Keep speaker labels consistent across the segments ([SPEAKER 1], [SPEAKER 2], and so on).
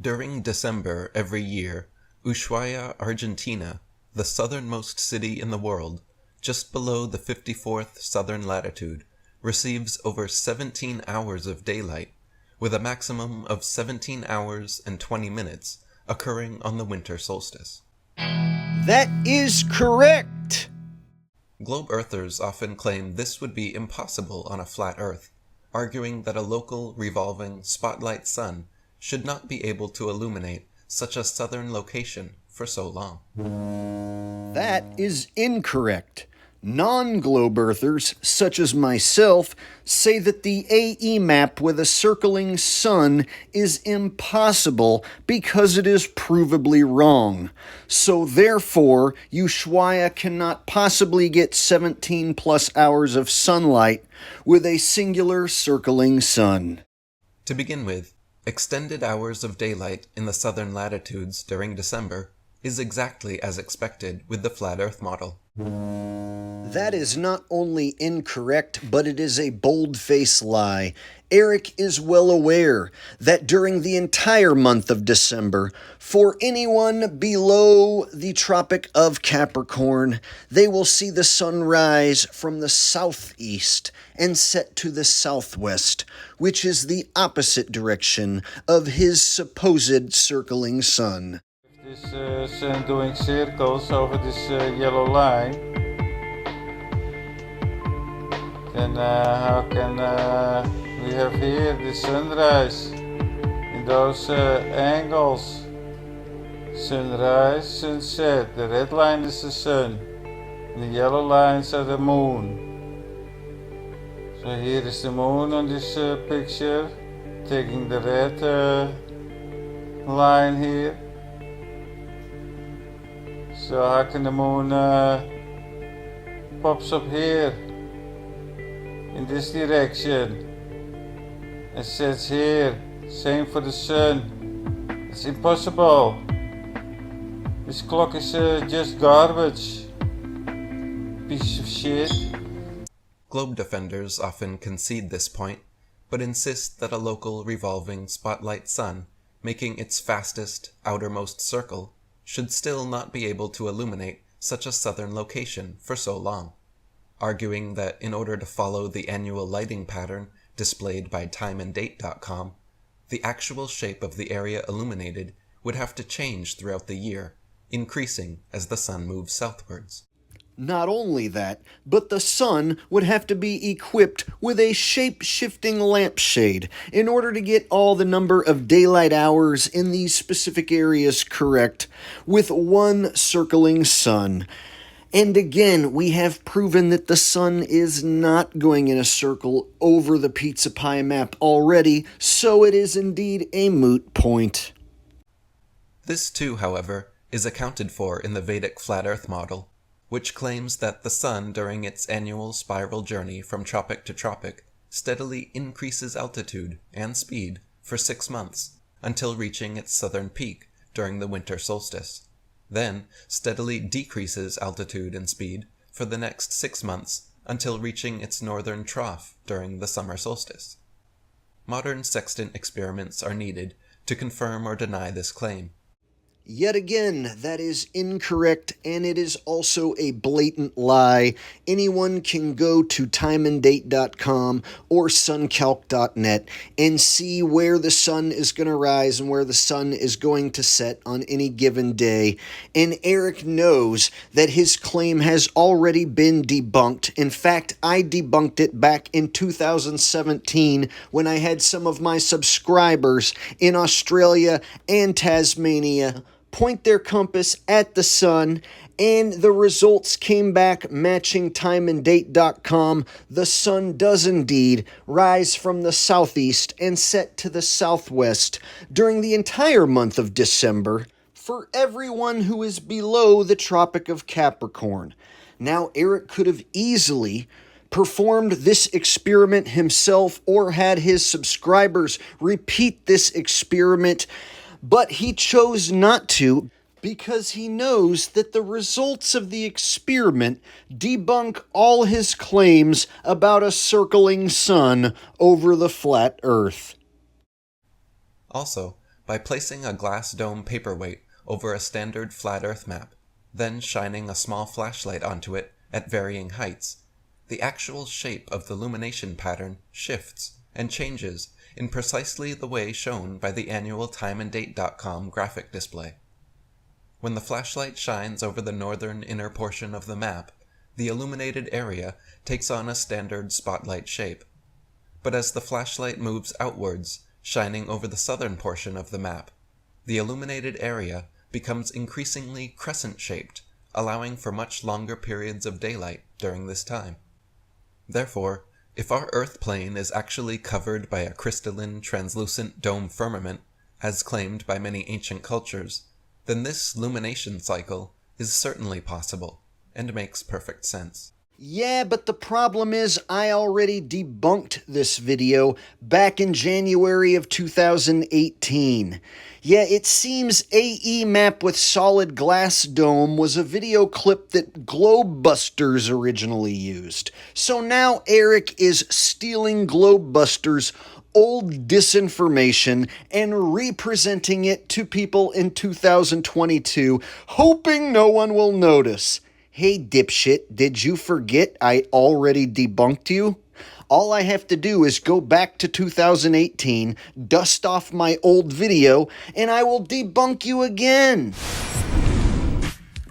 [SPEAKER 1] During December every year, Ushuaia, Argentina, the southernmost city in the world, just below the 54th southern latitude, receives over 17 hours of daylight, with a maximum of 17 hours and 20 minutes occurring on the winter solstice.
[SPEAKER 2] That is correct!
[SPEAKER 1] Globe Earthers often claim this would be impossible on a flat Earth, arguing that a local revolving spotlight sun should not be able to illuminate such a southern location for so long.
[SPEAKER 2] That is incorrect. Non-globe earthers, such as myself, say that the AE map with a circling sun is impossible because it is provably wrong. So therefore, Ushuaia cannot possibly get 17 plus hours of sunlight with a singular circling sun.
[SPEAKER 1] To begin with, extended hours of daylight in the southern latitudes during December is exactly as expected with the flat Earth model.
[SPEAKER 2] That is not only incorrect, but it is a bold-faced lie. Eric is well aware that during the entire month of December, for anyone below the Tropic of Capricorn, they will see the sun rise from the southeast and set to the southwest, which is the opposite direction of his supposed circling sun.
[SPEAKER 3] This sun doing circles over this yellow line, then how can we have here the sunrise in those angles? Sunrise, sunset, the red line is the sun, and the yellow lines are the moon. So here is the moon on this picture, taking the red line here. So how can the moon pops up here in this direction and sets here? Same for the sun. It's impossible. This clock is just garbage. Piece of shit.
[SPEAKER 1] Globe defenders often concede this point, but insist that a local revolving spotlight sun, making its fastest, outermost circle, should still not be able to illuminate such a southern location for so long, arguing that in order to follow the annual lighting pattern displayed by timeanddate.com, the actual shape of the area illuminated would have to change throughout the year, increasing as the sun moves southwards.
[SPEAKER 2] Not only that, but the sun would have to be equipped with a shape-shifting lampshade in order to get all the number of daylight hours in these specific areas correct, with one circling sun. And again, we have proven that the sun is not going in a circle over the pizza pie map already, so it is indeed a moot point.
[SPEAKER 1] This too, however, is accounted for in the Vedic flat Earth model, which claims that the sun during its annual spiral journey from tropic to tropic steadily increases altitude and speed for 6 months until reaching its southern peak during the winter solstice, then steadily decreases altitude and speed for the next 6 months until reaching its northern trough during the summer solstice. Modern sextant experiments are needed to confirm or deny this claim.
[SPEAKER 2] Yet again, that is incorrect, and it is also a blatant lie. Anyone can go to timeanddate.com or suncalc.net and see where the sun is going to rise and where the sun is going to set on any given day. And Eric knows that his claim has already been debunked. In fact, I debunked it back in 2017 when I had some of my subscribers in Australia and Tasmania point their compass at the sun, and the results came back matching timeanddate.com. The sun does indeed rise from the southeast and set to the southwest during the entire month of December for everyone who is below the Tropic of Capricorn. Now, Eric could have easily performed this experiment himself or had his subscribers repeat this experiment, but he chose not to because he knows that the results of the experiment debunk all his claims about a circling sun over the flat Earth.
[SPEAKER 1] Also, by placing a glass dome paperweight over a standard flat Earth map, then shining a small flashlight onto it at varying heights, the actual shape of the illumination pattern shifts and changes in precisely the way shown by the annual timeanddate.com graphic display. When the flashlight shines over the northern inner portion of the map, the illuminated area takes on a standard spotlight shape. But as the flashlight moves outwards, shining over the southern portion of the map, the illuminated area becomes increasingly crescent-shaped, allowing for much longer periods of daylight during this time. Therefore, if our Earth plane is actually covered by a crystalline, translucent dome firmament, as claimed by many ancient cultures, then this lumination cycle is certainly possible, and makes perfect sense.
[SPEAKER 2] Yeah, but the problem is I already debunked this video back in January of 2018. Yeah, it seems AE Map with Solid Glass Dome was a video clip that Globebusters originally used. So now Eric is stealing Globebusters' old disinformation and representing it to people in 2022, hoping no one will notice. Hey dipshit, did you forget I already debunked you? All I have to do is go back to 2018, dust off my old video, and I will debunk you again.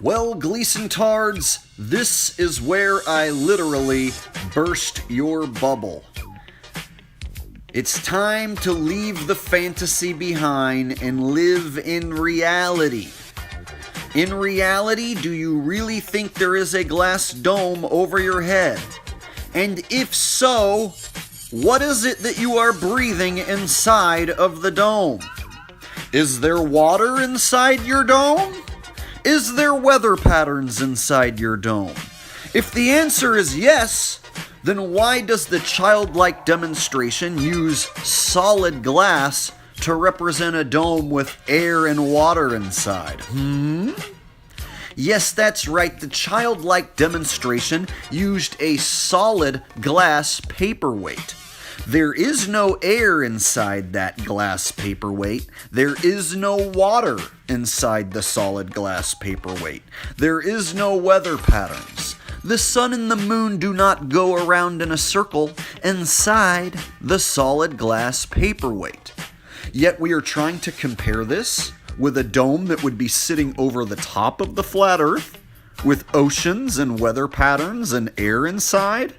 [SPEAKER 2] Well, Gleason Tards, this is where I literally burst your bubble. It's time to leave the fantasy behind and live in reality. In reality, do you really think there is a glass dome over your head? And if so, what is it that you are breathing inside of the dome? Is there water inside your dome? Is there weather patterns inside your dome? If the answer is yes, then why does the childlike demonstration use solid glass to represent a dome with air and water inside? Yes, that's right, the childlike demonstration used a solid glass paperweight. There is no air inside that glass paperweight. There is no water inside the solid glass paperweight. There is no weather patterns. The sun and the moon do not go around in a circle inside the solid glass paperweight. Yet we are trying to compare this with a dome that would be sitting over the top of the flat Earth, with oceans and weather patterns and air inside.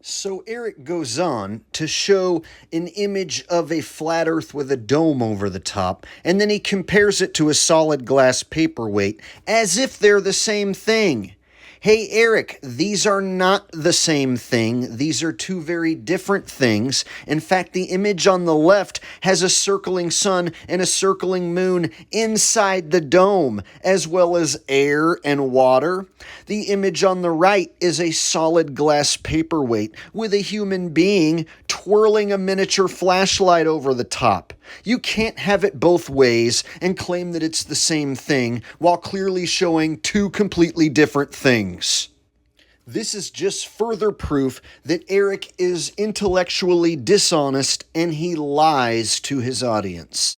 [SPEAKER 2] So Eric goes on to show an image of a flat Earth with a dome over the top, and then he compares it to a solid glass paperweight, as if they're the same thing. Hey Eric, these are not the same thing. These are two very different things. In fact, the image on the left has a circling sun and a circling moon inside the dome, as well as air and water. The image on the right is a solid glass paperweight with a human being twirling a miniature flashlight over the top. You can't have it both ways and claim that it's the same thing while clearly showing two completely different things. This is just further proof that Eric is intellectually dishonest and he lies to his audience.